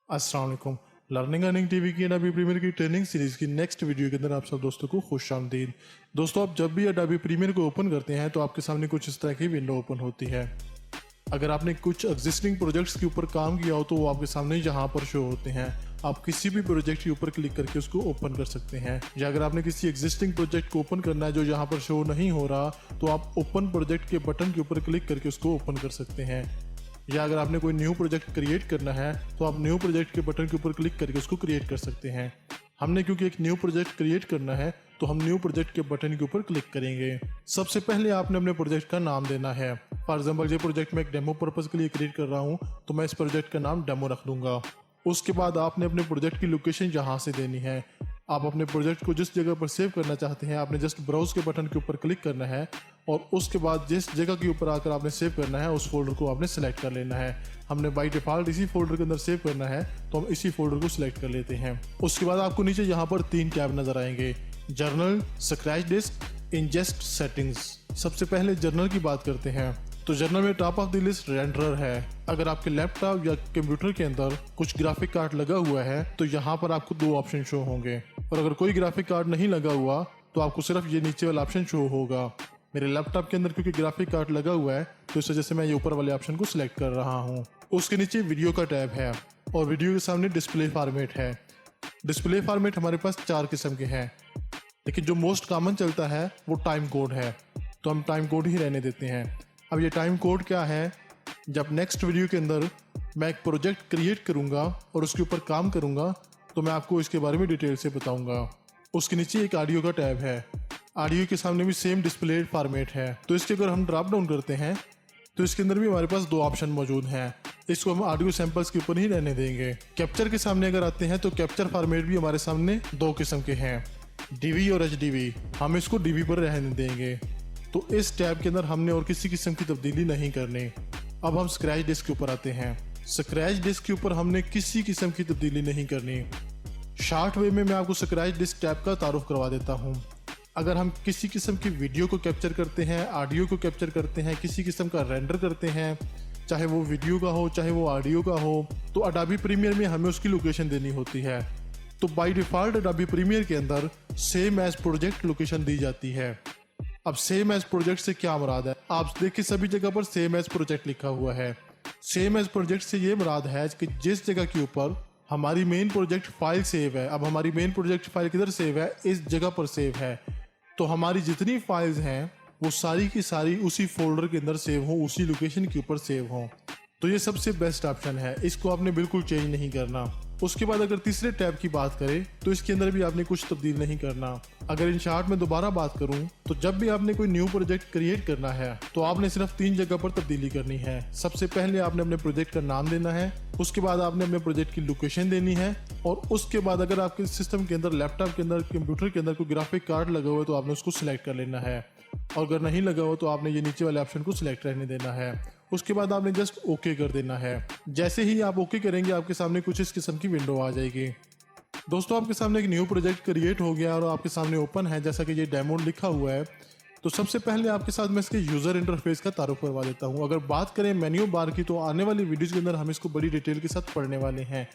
अस्सलाम वालेकुम। Learning earning TV की अडोबी प्रीमियर की ट्रेनिंग सीरीज की नेक्स्ट वीडियो के अंदर आप सब दोस्तों को खुशामदीद। दोस्तों, आप जब भी अडोबी प्रीमियर को ओपन करते हैं तो आपके सामने कुछ इस तरह की विंडो ओपन होती है। अगर आपने कुछ एग्जिस्टिंग प्रोजेक्ट्स के ऊपर काम किया हो तो वो आपके सामने यहाँ पर शो होते हैं। आप किसी भी प्रोजेक्ट के ऊपर क्लिक करके उसको ओपन कर सकते हैं, या अगर आपने किसी एग्जिस्टिंग प्रोजेक्ट को ओपन करना है जो यहाँ पर शो नहीं हो रहा तो आप ओपन प्रोजेक्ट के बटन के ऊपर क्लिक करके उसको ओपन कर सकते हैं। या अगर आपने कोई न्यू प्रोजेक्ट क्रिएट करना है तो आप न्यू प्रोजेक्ट के बटन के ऊपर क्लिक करके उसको क्रिएट कर सकते हैं। हमने क्योंकि एक न्यू प्रोजेक्ट क्रिएट करना है तो हम न्यू प्रोजेक्ट के बटन के ऊपर क्लिक करेंगे। सबसे पहले आपने अपने प्रोजेक्ट का नाम देना है। फॉर एग्जांपल, ये प्रोजेक्ट मैं एक डेमो पर्पस के लिए क्रिएट कर रहा हूँ तो मैं इस प्रोजेक्ट का नाम डेमो रख दूंगा। उसके बाद आपने अपने प्रोजेक्ट की लोकेशन यहाँ से देनी है। आप अपने प्रोजेक्ट को जिस जगह पर सेव करना चाहते हैं आपने जस्ट ब्राउज के बटन के ऊपर क्लिक करना है और उसके बाद जिस जगह के ऊपर आकर आपने सेव करना है उस फोल्डर को आपने सेलेक्ट कर लेना है। हमने बाय डिफॉल्ट इसी फोल्डर के अंदर सेव करना है तो हम इसी फोल्डर को सिलेक्ट कर लेते हैं। उसके बाद आपको नीचे यहाँ पर 3 टैब नजर आएंगे, journal, scratch disk, ingest settings. सबसे पहले जर्नल की बात करते हैं तो जर्नल में top of the list renderer है। अगर आपके लैपटॉप या कंप्यूटर के अंदर कुछ ग्राफिक कार्ड लगा हुआ है तो यहाँ पर आपको 2 ऑप्शन शो होंगे, और अगर कोई ग्राफिक कार्ड नहीं लगा हुआ तो आपको सिर्फ ये नीचे वाला ऑप्शन शो होगा। मेरे लैपटॉप के अंदर क्योंकि ग्राफिक कार्ड लगा हुआ है तो इस वजह से मैं ये ऊपर वाले ऑप्शन को सिलेक्ट कर रहा हूँ। उसके नीचे वीडियो का टैब है और वीडियो के सामने डिस्प्ले फॉर्मेट है। डिस्प्ले फॉर्मेट हमारे पास 4 किस्म के हैं, लेकिन जो मोस्ट कॉमन चलता है वो टाइम कोड है, तो हम टाइम कोड ही रहने देते हैं। अब ये टाइम कोड क्या है, जब नेक्स्ट वीडियो के अंदर मैं एक प्रोजेक्ट क्रिएट करूंगा और उसके ऊपर काम करूंगा तो मैं आपको इसके बारे में डिटेल से बताऊंगा। उसके नीचे एक ऑडियो का टैब है। ऑडियो के सामने भी सेम डिस्प्ले फॉर्मेट है, तो इसके अगर हम ड्रॉप डाउन करते हैं तो इसके अंदर भी हमारे पास 2 ऑप्शन मौजूद हैं। इसको हम ऑडियो सैंपल्स के ऊपर ही रहने देंगे। कैप्चर के सामने अगर आते हैं तो कैप्चर फॉर्मेट भी हमारे सामने 2 किस्म के हैं, डीवी और एचडीवी। हम इसको डीवी पर रहने देंगे। तो इस टैब के अंदर हमने और किसी किस्म की तब्दीली नहीं करनी। अब हम स्क्रैच डिस्क के ऊपर आते हैं। स्क्रैच डिस्क के ऊपर हमने किसी किस्म की तब्दीली नहीं करनी। शॉर्ट वे में मैं आपको स्क्रैच डिस्क टैब का तारुफ करवा देता हूँ। अगर हम किसी किस्म की वीडियो को कैप्चर करते हैं, ऑडियो को कैप्चर करते हैं, किसी किस्म का रेंडर करते हैं, चाहे वो वीडियो का हो चाहे वो ऑडियो का हो, तो अडोबी प्रीमियर में हमें उसकी लोकेशन देनी होती है। तो बाय डिफॉल्ट अडोबी प्रीमियर के अंदर सेम एज प्रोजेक्ट लोकेशन दी जाती है। अब सेम एज प्रोजेक्ट से क्या मुराद है, आप देखिए सभी जगह पर सेम एज प्रोजेक्ट लिखा हुआ है। सेम एज प्रोजेक्ट से ये मुराद है कि जिस जगह के ऊपर हमारी मेन प्रोजेक्ट फाइल सेव है, अब हमारी मेन प्रोजेक्ट फाइल किधर सेव है, इस जगह पर सेव है, तो हमारी जितनी फाइल्स हैं वो सारी की सारी उसी फोल्डर के अंदर सेव हो, उसी लोकेशन के ऊपर सेव हो। तो ये सबसे बेस्ट ऑप्शन है, इसको आपने बिल्कुल चेंज नहीं करना। उसके बाद अगर तीसरे टैब की बात करें तो इसके अंदर भी आपने कुछ तब्दील नहीं करना। अगर इन शॉर्ट में दोबारा बात करूं तो जब भी आपने कोई न्यू प्रोजेक्ट क्रिएट करना है तो आपने सिर्फ 3 जगह पर तब्दीली करनी है। सबसे पहले आपने अपने प्रोजेक्ट का नाम देना है, उसके बाद आपने अपने प्रोजेक्ट की लोकेशन देनी है, और उसके बाद अगर आपके सिस्टम के अंदर, लैपटॉप के अंदर, कंप्यूटर के अंदर कोई ग्राफिक कार्ड लगा हुआ है तो आपने उसको सिलेक्ट कर लेना है, और अगर नहीं लगा हुआ तो आपने ये नीचे वाले ऑप्शन को सिलेक्ट रहने देना है। उसके बाद आपने जस्ट ओके कर देना है। जैसे ही आप ओके करेंगे आपके सामने कुछ इस किस्म की विंडो आ जाएगी। दोस्तों, आपके सामने एक न्यू प्रोजेक्ट क्रिएट हो गया और आपके सामने ओपन है, जैसा कि ये डेमो लिखा हुआ है। तो सबसे पहले आपके साथ मैं इसके यूजर इंटरफेस का तारुफ करवा देता हूँ। अगर बात करें मेन्यू बार की तो आने वाली वीडियोज के अंदर हम इसको बड़ी डिटेल के साथ पढ़ने वाले हैं।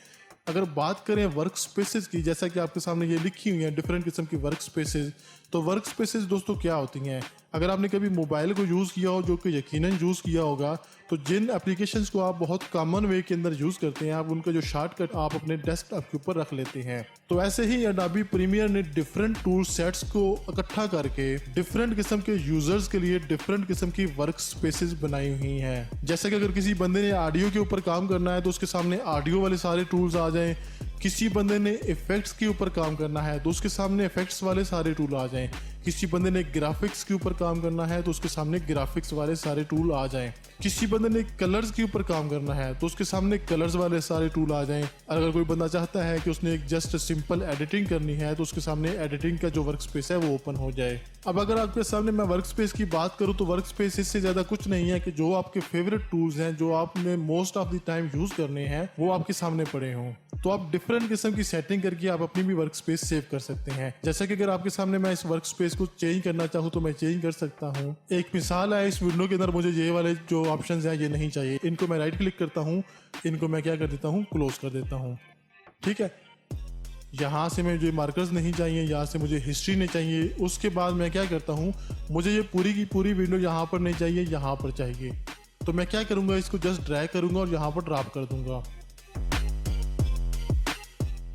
अगर बात करें वर्क स्पेसेस की, जैसा कि आपके सामने ये लिखी हुई है डिफरेंट किस्म की वर्क स्पेसेस, तो वर्क स्पेसेस दोस्तों क्या होती हैं, अगर आपने कभी मोबाइल को यूज़ किया हो, जो कि यकीनन यूज़ किया होगा, तो जिन एप्लीकेशंस को आप बहुत कॉमन वे के अंदर यूज़ करते हैं आप उनका जो शॉर्टकट आप अपने डेस्कटॉप के ऊपर रख लेते हैं। तो ऐसे ही अडोबी प्रीमियर ने डिफरेंट टूल सेट्स को इकट्ठा करके डिफरेंट किस्म के यूजर्स के लिए डिफरेंट किस्म की वर्क स्पेसेस बनाई हुई हैं। जैसे कि अगर किसी बंदे ने ऑडियो के ऊपर काम करना है तो उसके सामने ऑडियो वाले सारे टूल्स आ जाएं, किसी बंदे ने इफेक्ट्स के ऊपर काम करना है तो उसके सामने इफेक्ट्स वाले सारे टूल आ जाएं, किसी बंदे ने ग्राफिक्स के ऊपर काम करना है तो उसके सामने ग्राफिक्स वाले सारे टूल आ जाएं, किसी बंदे ने कलर्स के ऊपर काम करना है तो उसके सामने कलर्स वाले सारे टूल आ जाएं। अगर कोई बंदा चाहता है कि उसने एक जस्ट सिंपल एडिटिंग करनी है तो उसके सामने एडिटिंग का जो वर्क स्पेस है वो ओपन हो जाए। अब अगर आपके सामने मैं वर्क स्पेस की बात करूं तो वर्क स्पेस इससे ज्यादा कुछ नहीं है कि जो आपके फेवरेट टूल्स हैं, जो आपने most of the time use करने हैं, वो आपके सामने पड़े हों। तो आप डिफरेंट डिफरेंट किस्म की सेटिंग करके आप अपनी भी वर्क स्पेस सेव कर सकते हैं। जैसा कि अगर आपके सामने मैं इस वर्क स्पेस को चेंज करना चाहूँ तो मैं चेंज कर सकता हूँ। एक मिसाल है, इस विंडो के अंदर मुझे ये वाले जो ऑप्शन है ये नहीं चाहिए, इनको मैं राइट क्लिक करता हूँ, इनको मैं क्या कर देता हूँ, क्लोज कर देता हूँ। ठीक है, यहाँ से मुझे मार्कर्स नहीं चाहिए, यहाँ से मुझे हिस्ट्री नहीं चाहिए। उसके बाद मैं क्या करता हूँ, मुझे ये पूरी की पूरी विंडो यहाँ पर नहीं चाहिए, यहाँ पर चाहिए। तो मैं क्या करूँगा, इसको जस्ट ड्रैग करूँगा और यहाँ पर ड्रॉप कर दूंगा।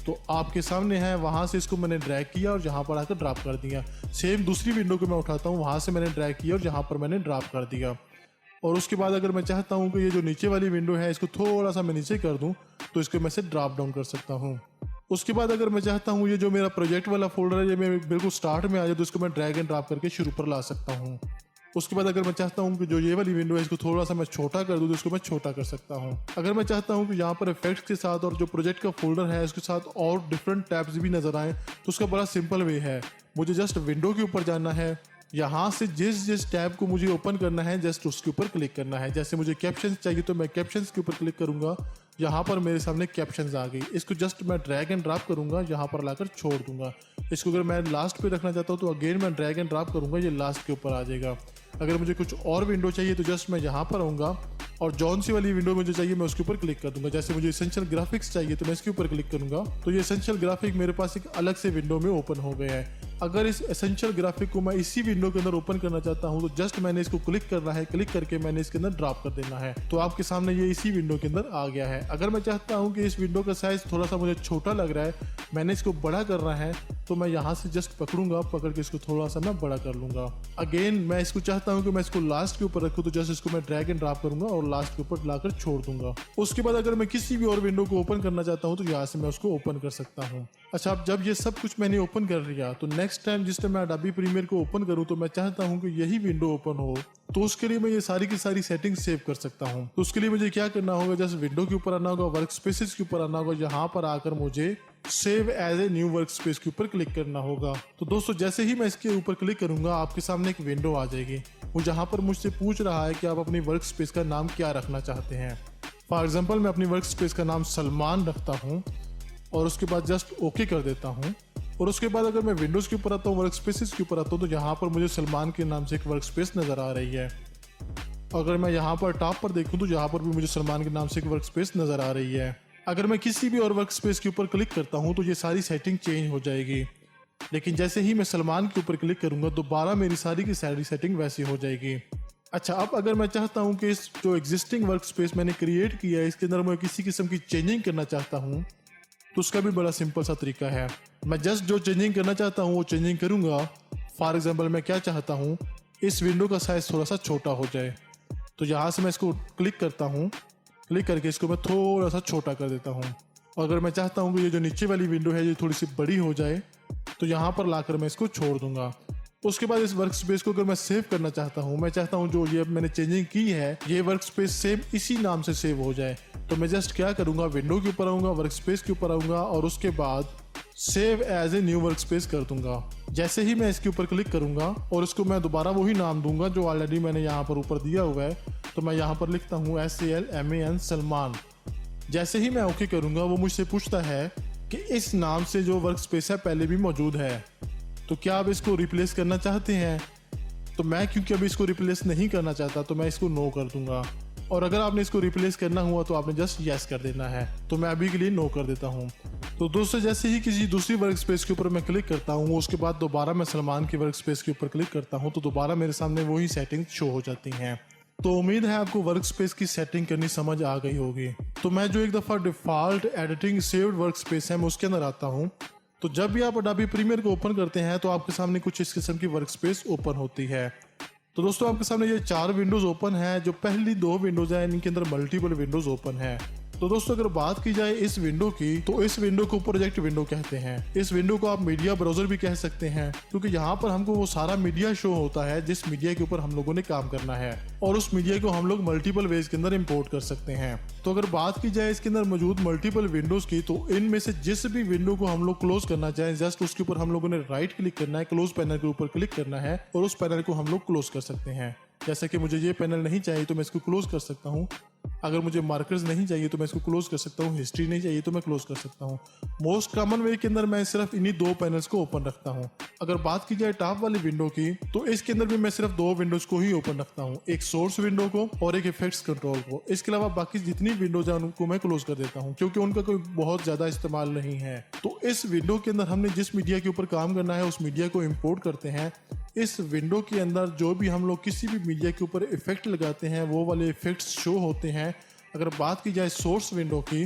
तो आपके सामने है, वहाँ से इसको मैंने ड्रैग किया और यहाँ पर आकर ड्रॉप कर दिया। सेम दूसरी विंडो को मैं उठाता हूँ, वहाँ से मैंने ड्रैग किया और यहाँ पर मैंने ड्रॉप कर दिया। और उसके बाद अगर मैं चाहता हूँ कि ये जो नीचे वाली विंडो है इसको थोड़ा सा मैं नीचे कर दूँ तो इसको मैं से ड्रॉप डाउन कर सकता हूँ। उसके बाद अगर मैं चाहता हूँ ये जो मेरा प्रोजेक्ट वाला फोल्डर है ये मैं बिल्कुल स्टार्ट में आ जाए तो इसको मैं ड्रैग एंड ड्रॉप करके शुरू पर ला सकता हूँ। उसके बाद अगर मैं चाहता हूँ कि जो ये वाली विंडो है इसको थोड़ा सा मैं छोटा कर दूँ तो इसको मैं छोटा कर सकता हूँ। अगर मैं चाहता हूँ कि यहाँ पर इफेक्ट्स के साथ और जो प्रोजेक्ट का फोल्डर है इसके साथ और डिफरेंट टैब्स भी नजर आए तो उसका बड़ा सिंपल वे है, मुझे जस्ट विंडो के ऊपर जाना है, यहाँ से जिस टैब को मुझे ओपन करना है जस्ट उसके ऊपर क्लिक करना है। जैसे मुझे कैप्शंस चाहिए तो मैं कैप्शंस के ऊपर क्लिक करूंगा, यहाँ पर मेरे सामने कैप्शंस आ गई। इसको जस्ट मैं ड्रैग एंड ड्रॉप करूंगा, यहाँ पर लाकर छोड़ दूंगा। इसको अगर मैं लास्ट पे रखना चाहता हूँ तो अगेन मैं ड्रैग एंड ड्रॉप करूंगा, ये लास्ट के ऊपर आ जाएगा। अगर मुझे कुछ और विंडो चाहिए तो जस्ट मैं यहाँ पर आऊँगा और जौन सी वाली विंडो मुझे चाहिए मैं उसके ऊपर क्लिक कर दूंगा। जैसे मुझे एसेंशियल ग्राफिक्स चाहिए तो मैं इसके ऊपर क्लिक करूंगा तो ये एसेंशियल ग्राफिक मेरे पास एक अलग से विंडो में ओपन हो गया है। अगर इस एसेंशियल ग्राफिक को मैं इसी विंडो के अंदर ओपन करना चाहता हूं तो जस्ट मैंने इसको क्लिक करना है, क्लिक करके मैंने इसके अंदर ड्रॉप कर देना है तो आपके सामने ये इसी विंडो के अंदर आ गया है। अगर मैं चाहता हूं कि इस विंडो का साइज थोड़ा सा मुझे छोटा लग रहा है, मैंने इसको बड़ा करना है तो मैं यहाँ से जस्ट पकड़ूंगा, पकड़ के इसको थोड़ा सा मैं बड़ा कर लूंगा। अगेन मैं इसको चाहता हूँ कि मैं इसको लास्ट के ऊपर रखूँ तो जस्ट इसको मैं ड्रैग एंड ड्रॉप करूंगा और लास्ट के ऊपर लाकर छोड़ दूंगा। उसके बाद अगर मैं किसी भी और विंडो को ओपन करना चाहता हूँ तो यहाँ से मैं उसको ओपन कर सकता हूँ। अच्छा, अब जब ये सब कुछ मैंने ओपन कर लिया तो नेक्स्ट टाइम जिस टाइम मैं अडोबी प्रीमियर को ओपन करूँ तो मैं चाहता हूँ कि यही विंडो ओपन हो तो उसके लिए मैं ये सारी की सारी सेटिंग सेव कर सकता हूँ। तो उसके लिए मुझे क्या करना होगा, जस्ट विंडो के ऊपर आना होगा, वर्क स्पेसेस के ऊपर आना होगा, यहाँ पर आकर मुझे save as a new workspace के ऊपर क्लिक करना होगा। तो दोस्तों जैसे ही मैं इसके ऊपर क्लिक करूंगा आपके सामने एक विंडो आ जाएगी। वो जहाँ पर मुझसे पूछ रहा है कि आप अपनी वर्क स्पेस का नाम क्या रखना चाहते हैं। फॉर एग्जाम्पल मैं अपनी वर्क स्पेस का नाम सलमान रखता हूँ और उसके बाद जस्ट ओके कर देता हूँ। और उसके बाद अगर मैं विंडोज के ऊपर आता हूँ, वर्क स्पेसेस के ऊपर आता हूँ तो यहाँ पर मुझे सलमान के नाम से एक वर्क स्पेस नजर आ रही है। अगर मैं यहाँ पर टॉप पर देखूँ तो यहाँ पर भी मुझे सलमान के नाम से एक वर्क स्पेस नजर आ रही है। अगर मैं किसी भी और वर्क स्पेस के ऊपर क्लिक करता हूँ तो ये सारी सेटिंग चेंज हो जाएगी, लेकिन जैसे ही मैं सलमान के ऊपर क्लिक करूंगा दोबारा मेरी सारी की सारी सेटिंग वैसी हो जाएगी। अच्छा, अब अगर मैं चाहता हूं कि इस जो एग्जिस्टिंग वर्क स्पेस मैंने क्रिएट किया है इसके अंदर मैं किसी किस्म की चेंजिंग करना चाहता हूं तो उसका भी बड़ा सिंपल सा तरीका है। मैं जस्ट जो चेंजिंग करना चाहता हूं वो चेंजिंग करूंगा। फॉर एग्जाम्पल मैं क्या चाहता हूं, इस विंडो का साइज थोड़ा सा छोटा हो जाए तो यहाँ से मैं इसको क्लिक करता हूँ, क्लिक करके इसको मैं थोड़ा सा छोटा कर देता हूँ। और अगर मैं चाहता हूँ कि ये जो नीचे वाली विंडो है ये थोड़ी सी बड़ी हो जाए तो यहाँ पर लाकर मैं इसको छोड़ दूंगा। उसके बाद इस वर्क स्पेस को अगर मैं सेव करना चाहता हूँ, मैं चाहता हूँ जो ये मैंने चेंजिंग की है ये वर्क स्पेस सेम इसी नाम से सेव हो जाए तो मैं जस्ट क्या करूँगा, विंडो के ऊपर आऊँगा, वर्क स्पेस के ऊपर आऊँगा और उसके बाद save as a new workspace कर दूंगा। जैसे ही मैं इसके ऊपर क्लिक करूंगा और उसको मैं दोबारा वही नाम दूंगा जो ऑलरेडी मैंने यहाँ पर ऊपर दिया हुआ है तो मैं यहाँ पर लिखता हूँ SALMAN सलमान। जैसे ही मैं ओके करूंगा वो मुझसे पूछता है कि इस नाम से जो वर्क स्पेस है पहले भी मौजूद है तो क्या आप इसको रिप्लेस करना चाहते हैं। तो मैं क्योंकि अभी इसको रिप्लेस नहीं करना चाहता तो मैं इसको नो कर दूंगा। और अगर आपने इसको रिप्लेस करना हुआ तो आपने जस्ट यस कर देना है, तो मैं अभी के लिए नो कर देता हूँ। तो दोस्तों जैसे ही किसी दूसरी वर्क स्पेस के ऊपर मैं क्लिक करता हूँ उसके बाद दोबारा मैं सलमान की वर्क स्पेस के ऊपर क्लिक करता हूँ तो दोबारा मेरे सामने वही सेटिंग शो हो जाती हैं। तो उम्मीद है आपको वर्क स्पेस की सेटिंग करनी समझ आ गई होगी। तो मैं जो एक दफ़ा default editing saved work space है मैं उसके अंदर आता हूँ। तो जब भी आप अडोबी प्रीमियर को ओपन करते हैं तो आपके सामने कुछ इस किस्म की वर्क स्पेस ओपन होती है। तो दोस्तों आपके सामने ये 4 विंडोज ओपन है। जो पहली 2 विंडोज है इनके अंदर मल्टीपल विंडोज ओपन है। तो दोस्तों अगर बात की जाए इस विंडो की तो इस विंडो को प्रोजेक्ट विंडो कहते हैं। इस विंडो को आप मीडिया ब्राउजर भी कह सकते हैं क्योंकि यहाँ पर हमको वो सारा मीडिया शो होता है जिस मीडिया के ऊपर हम लोगों ने काम करना है और उस मीडिया को हम लोग मल्टीपल वेज के अंदर इंपोर्ट कर सकते हैं। तो अगर बात की जाए इसके अंदर मौजूद मल्टीपल विंडोज की तो इनमें से जिस भी विंडो को हम लोग क्लोज करना चाहें जस्ट उसके ऊपर हम लोगों ने राइट क्लिक करना है, क्लोज पैनल के ऊपर क्लिक करना है और उस पैनल को हम लोग क्लोज कर सकते हैं। जैसे कि मुझे ये पैनल नहीं चाहिए तो मैं इसको क्लोज कर सकता हूँ। अगर मुझे मार्कर्स नहीं चाहिए तो मैं इसको क्लोज कर सकता हूँ, हिस्ट्री नहीं चाहिए तो मैं क्लोज कर सकता हूँ। मोस्ट कॉमन वे के अंदर मैं सिर्फ इन्हीं 2 पैनल्स को ओपन रखता हूँ। अगर बात की जाए टॉप वाली विंडो की तो इसके अंदर भी मैं सिर्फ 2 विंडोज को ही ओपन रखता हूँ, एक सोर्स विंडो को और एक इफेक्ट्स कंट्रोल को। इसके अलावा बाकी जितनी विंडोज है उनको मैं क्लोज कर देता हूँ क्योंकि उनका कोई बहुत ज्यादा इस्तेमाल नहीं है। तो इस विंडो के अंदर हमने जिस मीडिया के ऊपर काम करना है उस मीडिया को इंपोर्ट करते हैं। इस विंडो के अंदर जो भी हम लोग किसी भी मीडिया के ऊपर इफेक्ट लगाते हैं वो वाले इफेक्ट्स शो होते हैं। अगर बात की जाए सोर्स विंडो की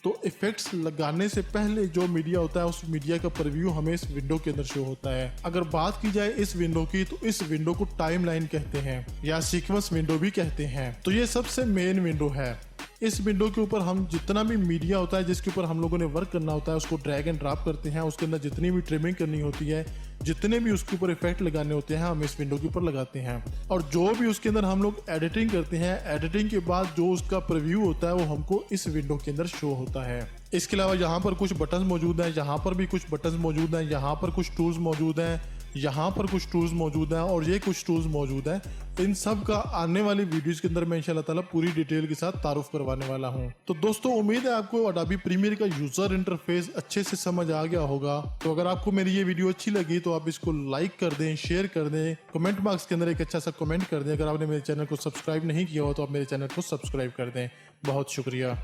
तो इफेक्ट्स लगाने से पहले जो मीडिया होता है उस मीडिया का प्रीव्यू हमें इस विंडो के अंदर शो होता है। अगर बात की जाए इस विंडो की तो इस विंडो को टाइमलाइन कहते हैं या सीक्वेंस विंडो भी कहते हैं। तो ये सबसे मेन विंडो है। इस विंडो के ऊपर हम जितना भी मीडिया होता है जिसके ऊपर हम लोगों ने वर्क करना होता है उसको ड्रैग एंड ड्रॉप करते हैं। उसके अंदर जितनी भी ट्रिमिंग करनी होती है, जितने भी उसके ऊपर इफेक्ट लगाने होते हैं हम इस विंडो के ऊपर लगाते हैं। और जो भी उसके अंदर हम लोग एडिटिंग करते हैं, एडिटिंग के बाद जो उसका प्रीव्यू होता है वो हमको इस विंडो के अंदर शो होता है। इसके अलावा यहाँ पर कुछ बटन मौजूद हैं, यहाँ पर भी कुछ बटन मौजूद हैं, यहाँ पर कुछ टूल्स मौजूद हैं, यहाँ पर कुछ टूल्स मौजूद हैं और ये कुछ टूल्स मौजूद हैं। इन सब का आने वाली वीडियोस के अंदर मैं इंशाल्लाह ताला पूरी डिटेल के साथ तारुफ करवाने वाला हूँ। तो दोस्तों उम्मीद है आपको अडोबी प्रीमियर का यूजर इंटरफेस अच्छे से समझ आ गया होगा। तो अगर आपको मेरी ये वीडियो अच्छी लगी तो आप इसको लाइक कर दें, शेयर कर दें, कमेंट बॉक्स के अंदर एक अच्छा सा कमेंट कर दें। अगर आपने मेरे चैनल को सब्सक्राइब नहीं किया हो तो आप मेरे चैनल को सब्सक्राइब कर दें। बहुत शुक्रिया।